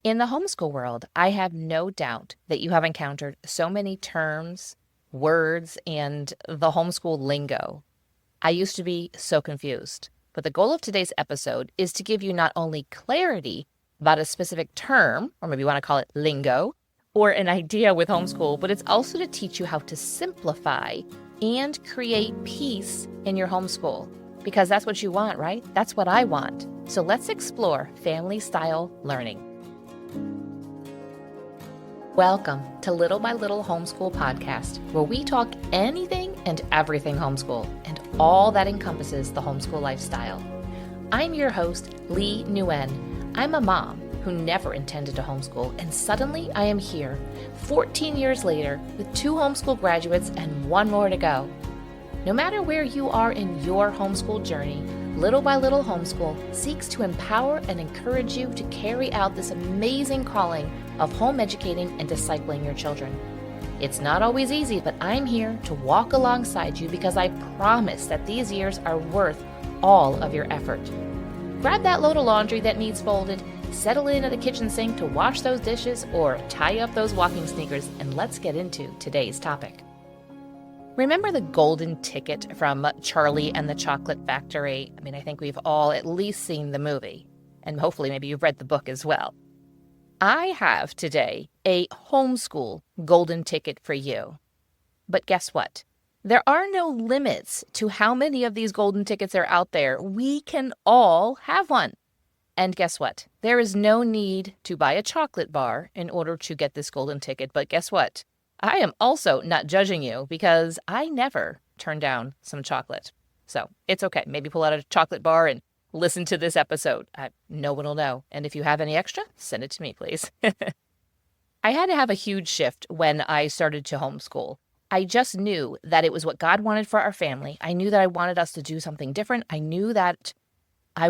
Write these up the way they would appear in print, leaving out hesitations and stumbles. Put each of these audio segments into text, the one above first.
In the homeschool world, I have no doubt that you have encountered so many terms, words, and the homeschool lingo. I used to be so confused, but the goal of today's episode is to give you not only clarity about a specific term, or maybe you want to call it lingo, or an idea with homeschool, but it's also to teach you how to simplify and create peace in your homeschool. Because that's what you want, right? That's what I want. So let's explore family-style learning. Welcome to Little by Little Homeschool Podcast, where we talk anything and everything homeschool and all that encompasses the homeschool lifestyle. I'm your host, Leigh Nguyen. I'm a mom who never intended to homeschool, and suddenly I am here, 14 years later, with 2 homeschool graduates and 1 more to go. No matter where you are in your homeschool journey, Little by Little Homeschool seeks to empower and encourage you to carry out this amazing calling of home educating and discipling your children. It's not always easy, but I'm here to walk alongside you because I promise that these years are worth all of your effort. Grab that load of laundry that needs folded, settle in at the kitchen sink to wash those dishes, or tie up those walking sneakers, and let's get into today's topic. Remember the golden ticket from Charlie and the Chocolate Factory? I think we've all at least seen the movie, and hopefully maybe you've read the book as well. I have today a homeschool golden ticket for you. But guess what? There are no limits to how many of these golden tickets are out there. We can all have one. And guess what? There is no need to buy a chocolate bar in order to get this golden ticket. But guess what? I am also not judging you because I never turn down some chocolate. So it's okay. Maybe pull out a chocolate bar and listen to this episode. No one will know. And if you have any extra, send it to me, please. I had to have a huge shift when I started to homeschool. I just knew that it was what God wanted for our family. I knew that I wanted us to do something different. I knew that I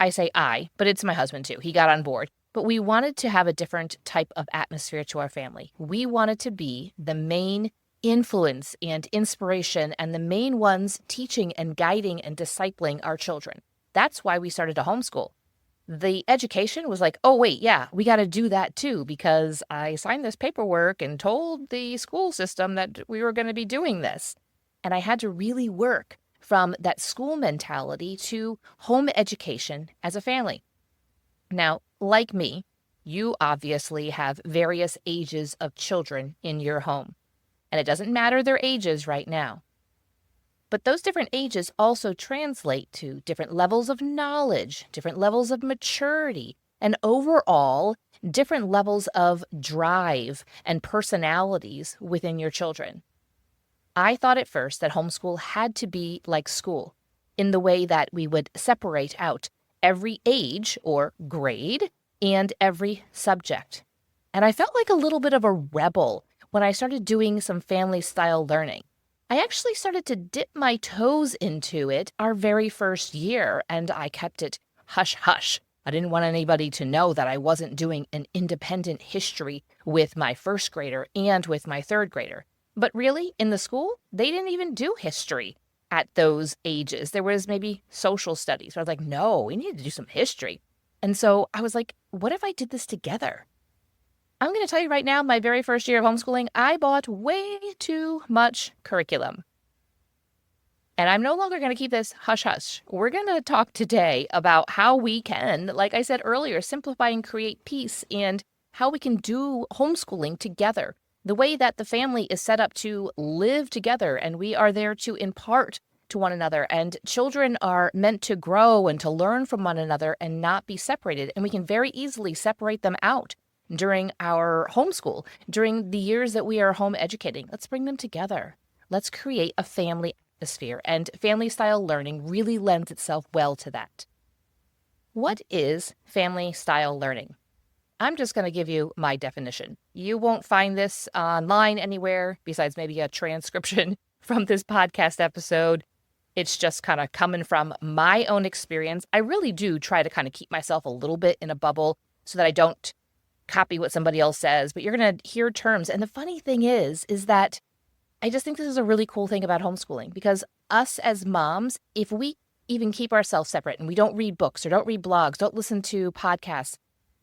say I, but it's my husband too. He got on board. But we wanted to have a different type of atmosphere to our family. We wanted to be the main influence and inspiration and the main ones teaching and guiding and discipling our children. That's why we started to homeschool. The education was like, oh, wait, yeah, we got to do that too, because I signed this paperwork and told the school system that we were going to be doing this. And I had to really work from that school mentality to home education as a family. Now, like me, you obviously have various ages of children in your home, and it doesn't matter their ages right now. But those different ages also translate to different levels of knowledge, different levels of maturity, and overall, different levels of drive and personalities within your children. I thought at first that homeschool had to be like school, in the way that we would separate out every age or grade and every subject. And I felt like a little bit of a rebel when I started doing some family-style learning. I actually started to dip my toes into it our very first year, and I kept it hush-hush. I didn't want anybody to know that I wasn't doing an independent history with my first grader and with my third grader. But really, in the school, they didn't even do history at those ages. There was maybe social studies. So I was like, no, we need to do some history. And so I was like, what if I did this together? I'm going to tell you right now, my very first year of homeschooling, I bought way too much curriculum. And I'm no longer going to keep this hush-hush. We're going to talk today about how we can, like I said earlier, simplify and create peace, and how we can do homeschooling together. The way that the family is set up to live together, and we are there to impart to one another, and children are meant to grow and to learn from one another and not be separated. And we can very easily separate them out during our homeschool, during the years that we are home educating. Let's bring them together. Let's create a family atmosphere, and family-style learning really lends itself well to that. What is family-style learning? I'm just going to give you my definition. You won't find this online anywhere besides maybe a transcription from this podcast episode. It's just kind of coming from my own experience. I really do try to kind of keep myself a little bit in a bubble so that I don't copy what somebody else says, but you're going to hear terms. And the funny thing is that I just think this is a really cool thing about homeschooling, because us as moms, if we even keep ourselves separate and we don't read books or don't read blogs, don't listen to podcasts,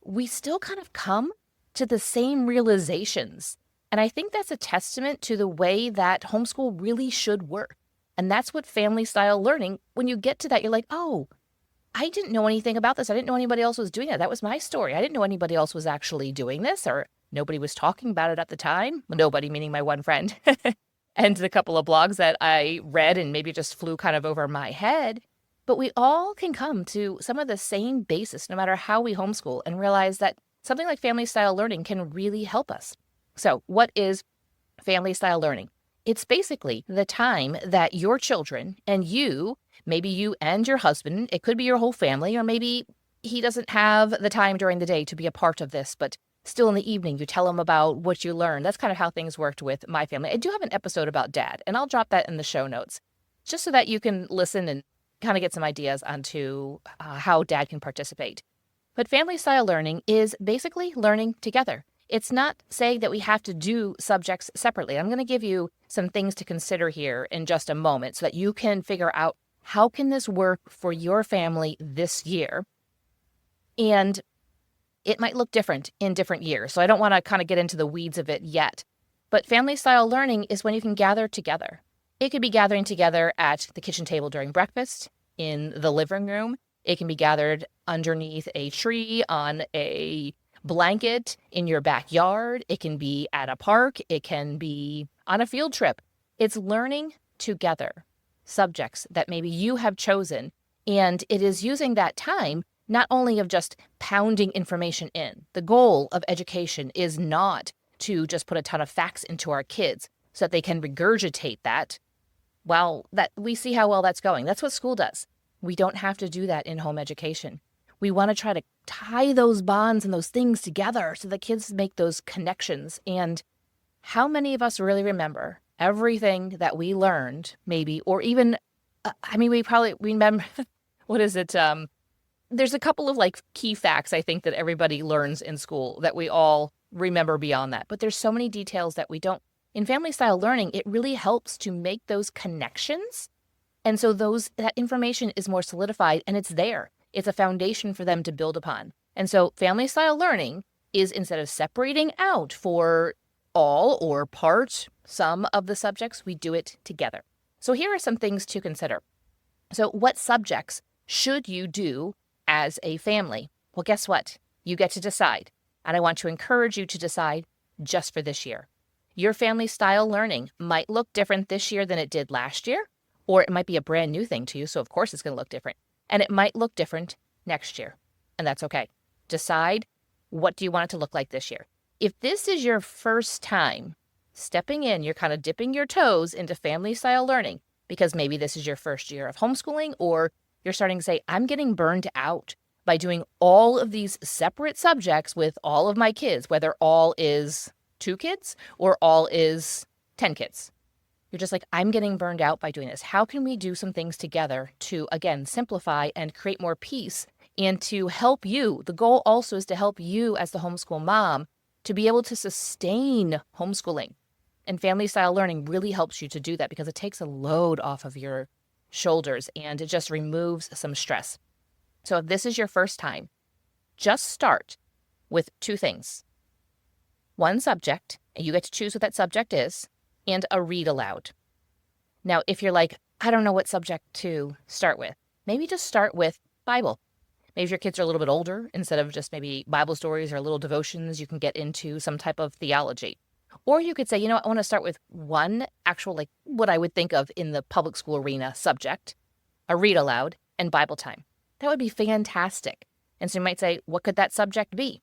we still kind of come to the same realizations. And I think that's a testament to the way that homeschool really should work. And that's what family style learning, when you get to that, you're like, oh, I didn't know anything about this. I didn't know anybody else was doing that. That was my story. I didn't know anybody else was actually doing this, or nobody was talking about it at the time. Nobody, meaning my one friend, and the couple of blogs that I read and maybe just flew kind of over my head. But we all can come to some of the same basis, no matter how we homeschool, and realize that something like family style learning can really help us. So what is family style learning? It's basically the time that your children and you, maybe you and your husband, it could be your whole family, or maybe he doesn't have the time during the day to be a part of this, but still in the evening, you tell him about what you learned. That's kind of how things worked with my family. I do have an episode about dad, and I'll drop that in the show notes, just so that you can listen and kind of get some ideas onto how dad can participate. But family style learning is basically learning together. It's not saying that we have to do subjects separately. I'm going to give you some things to consider here in just a moment so that you can figure out how can this work for your family this year. And it might look different in different years. So I don't want to kind of get into the weeds of it yet. But family style learning is when you can gather together. It could be gathering together at the kitchen table during breakfast, in the living room. It can be gathered underneath a tree, on a blanket, in your backyard. It can be at a park. It can be on a field trip. It's learning together subjects that maybe you have chosen. And it is using that time not only of just pounding information in. The goal of education is not to just put a ton of facts into our kids so that they can regurgitate that. Well, that we see how well that's going. That's what school does. We don't have to do that in home education. We want to try to tie those bonds and those things together so the kids make those connections. And how many of us really remember everything that we learned, maybe, or even, we probably remember, what is it? There's a couple of key facts I think that everybody learns in school that we all remember beyond that. But there's so many details that we don't. In family style learning, it really helps to make those connections. And so that information is more solidified, and it's there. It's a foundation for them to build upon. And so family style learning is, instead of separating out for all or part, some of the subjects, we do it together. So here are some things to consider. So what subjects should you do as a family? Well, guess what? You get to decide. And I want to encourage you to decide just for this year. Your family style learning might look different this year than it did last year, or it might be a brand new thing to you, so of course it's going to look different. And it might look different next year, and that's okay. Decide, what do you want it to look like this year? If this is your first time stepping in, you're kind of dipping your toes into family style learning, because maybe this is your first year of homeschooling, or you're starting to say, I'm getting burned out by doing all of these separate subjects with all of my kids, whether all is 2 kids or all is 10 kids. You're just like, I'm getting burned out by doing this. How can we do some things together to, again, simplify and create more peace, and to help you? The goal also is to help you as the homeschool mom to be able to sustain homeschooling. And family style learning really helps you to do that, because it takes a load off of your shoulders and it just removes some stress. So if this is your first time, just start with 2 things. 1 subject, and you get to choose what that subject is, and a read aloud. Now, if you're like, I don't know what subject to start with, maybe just start with Bible. Maybe if your kids are a little bit older, instead of just maybe Bible stories or little devotions, you can get into some type of theology. Or you could say, I want to start with one actual, what I would think of in the public school arena subject, a read aloud, and Bible time. That would be fantastic. And so you might say, what could that subject be?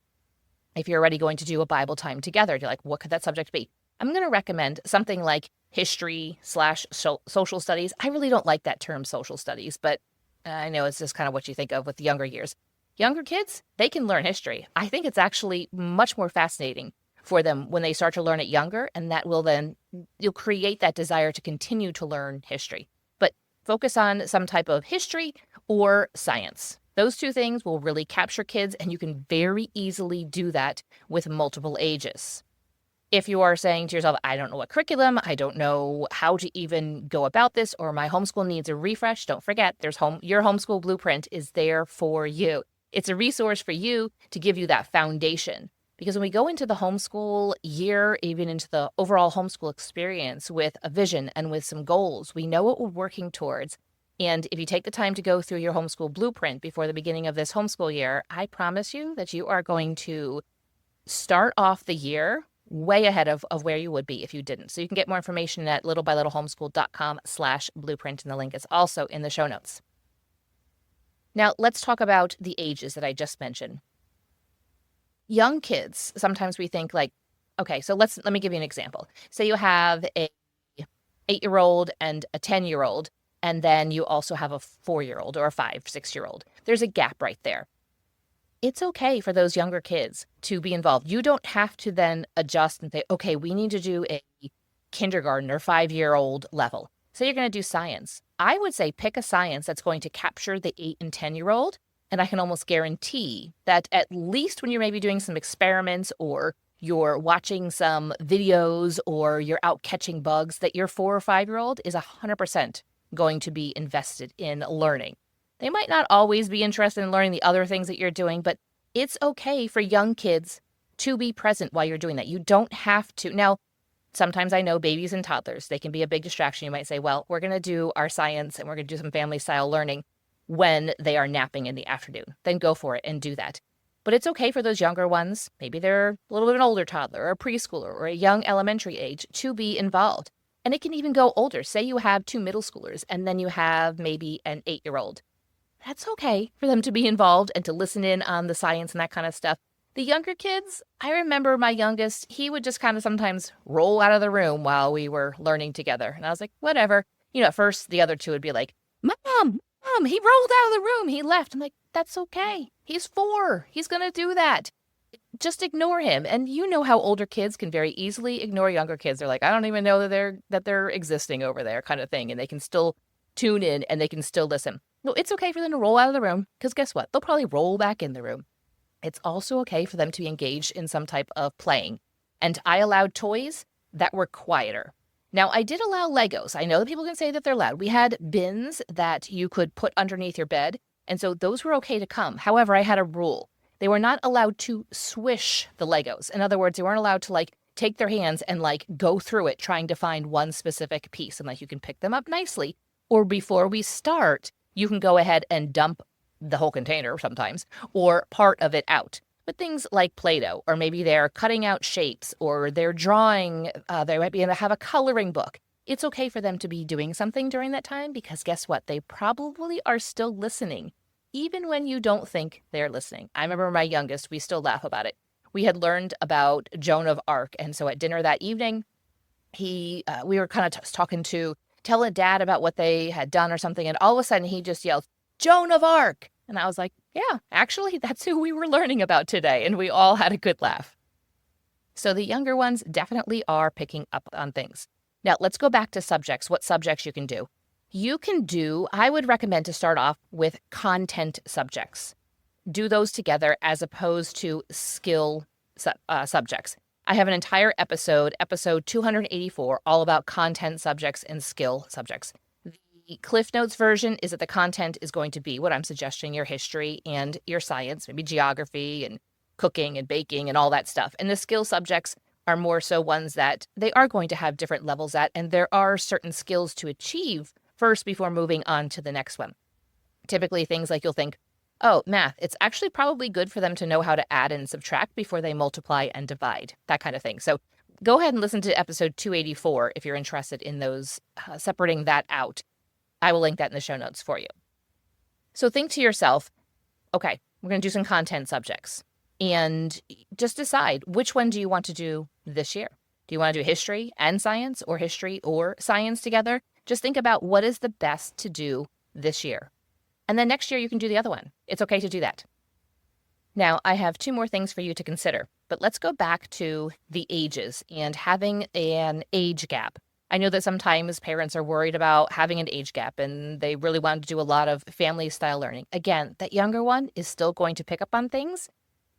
If you're already going to do a Bible time together, you're like, what could that subject be? I'm going to recommend something like history/social studies. I really don't like that term, social studies, but I know it's just kind of what you think of with the younger years. Younger kids, they can learn history. I think it's actually much more fascinating for them when they start to learn it younger, and that will then, you'll create that desire to continue to learn history. But focus on some type of history or science. Those 2 things will really capture kids, and you can very easily do that with multiple ages. If you are saying to yourself, I don't know what curriculum, I don't know how to even go about this, or my homeschool needs a refresh, don't forget, your homeschool blueprint is there for you. It's a resource for you to give you that foundation. Because when we go into the homeschool year, even into the overall homeschool experience with a vision and with some goals, we know what we're working towards. And if you take the time to go through your homeschool blueprint before the beginning of this homeschool year, I promise you that you are going to start off the year way ahead of where you would be if you didn't. So you can get more information at littlebylittlehomeschool.com/blueprint, and the link is also in the show notes. Now, let's talk about the ages that I just mentioned. Young kids, sometimes we think like, okay, so let me give you an example. Say you have a 8-year-old and a 10-year-old, and then you also have a 4-year-old or a 5, 6-year-old. There's a gap right there. It's okay for those younger kids to be involved. You don't have to then adjust and say, okay, we need to do a kindergarten or 5-year-old level. So you're going to do science. I would say pick a science that's going to capture the 8 and 10-year-old. And I can almost guarantee that at least when you're maybe doing some experiments or you're watching some videos or you're out catching bugs, that your 4 or 5-year-old is 100% going to be invested in learning. They might not always be interested in learning the other things that you're doing, but it's okay for young kids to be present while you're doing that. You don't have to. Now, sometimes I know babies and toddlers, they can be a big distraction. You might say, well, we're going to do our science and we're going to do some family style learning when they are napping in the afternoon. Then go for it and do that. But it's okay for those younger ones, maybe they're a little bit of an older toddler or a preschooler or a young elementary age, to be involved. And it can even go older. Say you have 2 middle schoolers and then you have maybe an 8-year-old. That's okay for them to be involved and to listen in on the science and that kind of stuff. The younger kids, I remember my youngest, he would just kind of sometimes roll out of the room while we were learning together. And I was like, whatever. At first the other two would be like, Mom, he rolled out of the room. He left. I'm like, that's okay. He's 4. He's going to do that. Just ignore him. And you know how older kids can very easily ignore younger kids. They're like, I don't even know that they're existing over there, kind of thing. And they can still tune in and they can still listen. No, it's okay for them to roll out of the room because guess what? They'll probably roll back in the room. It's also okay for them to be engaged in some type of playing. And I allowed toys that were quieter. Now, I did allow Legos. I know that people can say that they're loud. We had bins that you could put underneath your bed, and so those were okay to come. However, I had a rule. They were not allowed to swish the Legos. In other words, they weren't allowed to take their hands and go through it trying to find one specific piece. And you can pick them up nicely. Or before we start, you can go ahead and dump the whole container sometimes or part of it out. But things like Play-Doh, or maybe they're cutting out shapes, or they're drawing, they might be going to have a coloring book. It's okay for them to be doing something during that time because guess what? They probably are still listening, even when you don't think they're listening. I remember my youngest, we still laugh about it. We had learned about Joan of Arc, and so at dinner that evening, we were kind of telling Dad about what they had done or something, and all of a sudden he just yelled, Joan of Arc! And I was like, yeah, actually, that's who we were learning about today. And we all had a good laugh. So the younger ones definitely are picking up on things. Now, let's go back to subjects, what subjects you can do. I would recommend to start off with content subjects. Do those together as opposed to skill subjects. I have an entire episode 284, all about content subjects and skill subjects. The Cliff Notes version is that the content is going to be what I'm suggesting, your history and your science, maybe geography and cooking and baking and all that stuff. And the skill subjects are more so ones that they are going to have different levels at, and there are certain skills to achieve first before moving on to the next one. Typically things like you'll think, oh, math, it's actually probably good for them to know how to add and subtract before they multiply and divide, that kind of thing. So go ahead and listen to episode 284 if you're interested in those, separating that out. I will link that in the show notes for you. So think to yourself, okay, we're going to do some content subjects and just decide which one do you want to do this year? Do you want to do history and science or history or science together? Just think about what is the best to do this year. And then next year you can do the other one. It's okay to do that. Now, I have 2 more things for you to consider, but let's go back to the ages and having an age gap. I know that sometimes parents are worried about having an age gap and they really want to do a lot of family style learning. Again, that younger one is still going to pick up on things,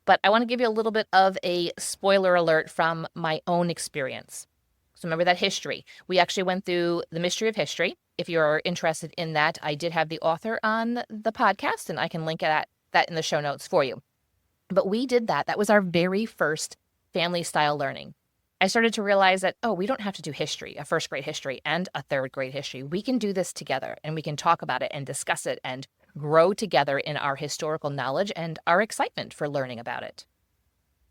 but I want to give you a little bit of a spoiler alert from my own experience. So remember that history. We actually went through the mystery of history. If you're interested in that, I did have the author on the podcast and I can link that that in the show notes for you. But we did that. That was our very first family style learning. I started to realize that, oh, we don't have to do history, a first grade history and a third grade history. We can do this together and we can talk about it and discuss it and grow together in our historical knowledge and our excitement for learning about it.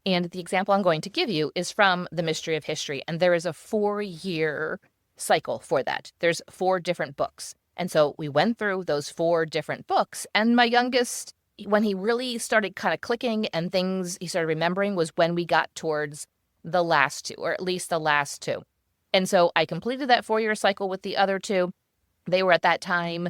And the example I'm going to give you is from The Mystery of History. And there is a 4-year cycle for that. There's 4 different books. And so we went through those 4 different books. And my youngest, when he really started kind of clicking and things he started remembering was when we got towards the last 2, or at least the last 2. And so I completed that 4-year cycle with the other 2. They were at that time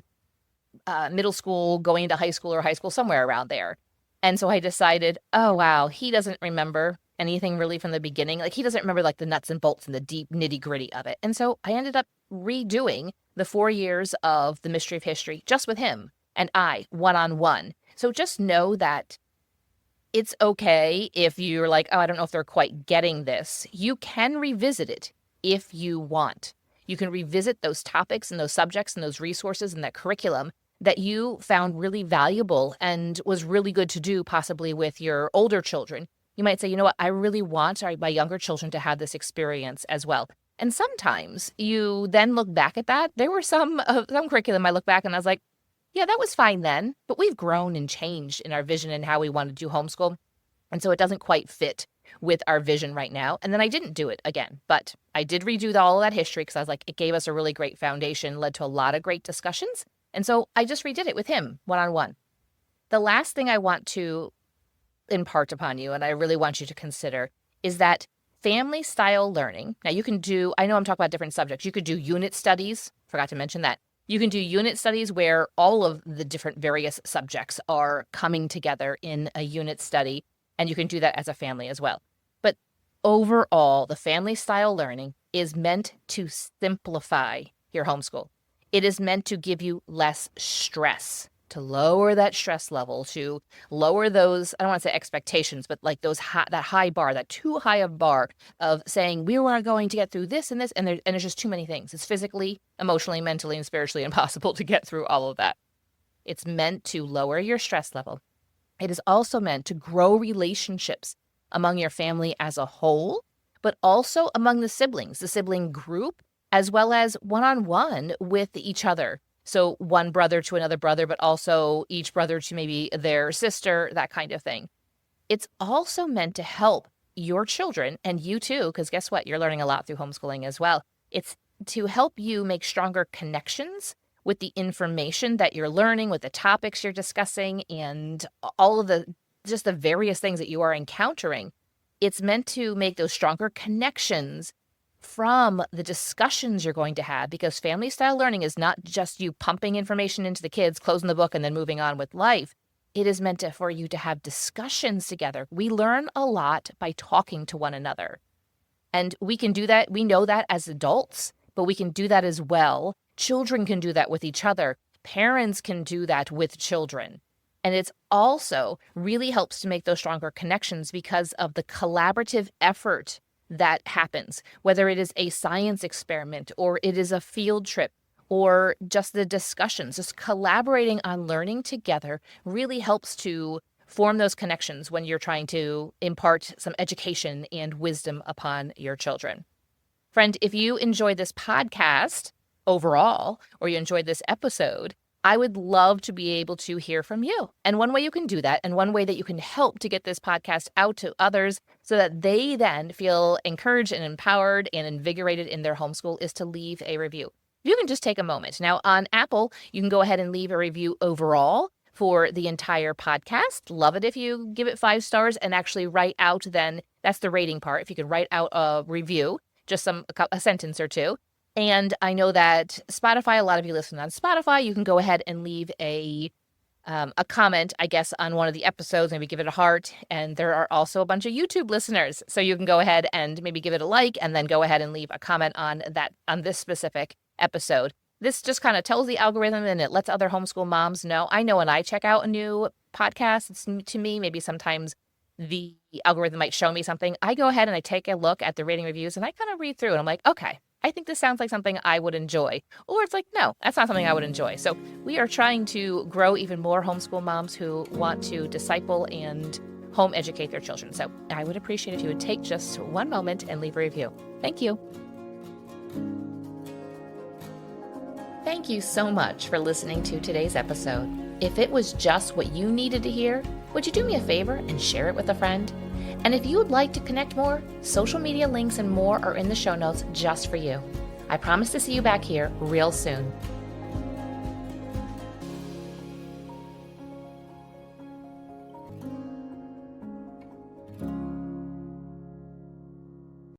middle school, going into high school or high school, somewhere around there. And so I decided, oh, wow, he doesn't remember anything really from the beginning. Like he doesn't remember like the nuts and bolts and the deep nitty gritty of it. And so I ended up redoing the 4 years of The Mystery of History just with him and I, one-on-one. So just know that it's okay if you're like, oh, I don't know if they're quite getting this. You can revisit it if you want. You can revisit those topics and those subjects and those resources and that curriculum that you found really valuable and was really good to do possibly with your older children. You might say, you know what, I really want my younger children to have this experience as well. And sometimes you then look back at that. There were some curriculum I look back and I was like, yeah, that was fine then, but we've grown and changed in our vision and how we want to do homeschool. And so it doesn't quite fit with our vision right now. And then I didn't do it again, but I did redo all of that history because I was like, it gave us a really great foundation, led to a lot of great discussions. And so I just redid it with him one-on-one. The last thing I want to impart upon you, and I really want you to consider, is that family style learning. Now you can do, I know I'm talking about different subjects. You could do unit studies. Forgot to mention that. You can do unit studies where all of the different various subjects are coming together in a unit study, and you can do that as a family as well. But overall, the family style learning is meant to simplify your homeschool. It is meant to give you less stress, to lower that stress level, to lower those, I don't want to say expectations, but like those that high bar, that too high of bar of saying we are going to get through this and this, and there's just too many things. It's physically, emotionally, mentally, and spiritually impossible to get through all of that. It's meant to lower your stress level. It is also meant to grow relationships among your family as a whole, but also among the siblings, the sibling group, as well as one-on-one with each other. So one brother to another brother, but also each brother to maybe their sister, that kind of thing. It's also meant to help your children, and you too, because guess what? You're learning a lot through homeschooling as well. It's to help you make stronger connections with the information that you're learning, with the topics you're discussing, and all of the various things that you are encountering. It's meant to make those stronger connections from the discussions you're going to have, because family style learning is not just you pumping information into the kids, closing the book, and then moving on with life. It is meant for you to have discussions together. We learn a lot by talking to one another. And we can do that. We know that as adults, but we can do that as well. Children can do that with each other. Parents can do that with children. And it's also really helps to make those stronger connections because of the collaborative effort that happens, whether it is a science experiment or it is a field trip or just the discussions. Just collaborating on learning together really helps to form those connections when you're trying to impart some education and wisdom upon your children. Friend, if you enjoyed this podcast overall, or you enjoyed this episode, I would love to be able to hear from you. And one way you can do that, and one way that you can help to get this podcast out to others so that they then feel encouraged and empowered and invigorated in their homeschool, is to leave a review. You can just take a moment. Now on Apple, you can go ahead and leave a review overall for the entire podcast. Love it if you give it 5 stars and actually write out then, that's the rating part. If you could write out a review, just a sentence or two. And I know that Spotify, a lot of you listen on Spotify, you can go ahead and leave a comment, I guess, on one of the episodes, maybe give it a heart. And there are also a bunch of YouTube listeners. So you can go ahead and maybe give it a like and then go ahead and leave a comment on this specific episode. This just kind of tells the algorithm and it lets other homeschool moms know. I know when I check out a new podcast, it's to me, maybe sometimes the algorithm might show me something. I go ahead and I take a look at the rating reviews and I kind of read through and I'm like, okay, I think this sounds like something I would enjoy. Or it's like, no, that's not something I would enjoy. So we are trying to grow even more homeschool moms who want to disciple and home educate their children. So I would appreciate if you would take just one moment and leave a review. Thank you. Thank you so much for listening to today's episode. If it was just what you needed to hear, would you do me a favor and share it with a friend? And if you would like to connect more, social media links and more are in the show notes just for you. I promise to see you back here real soon.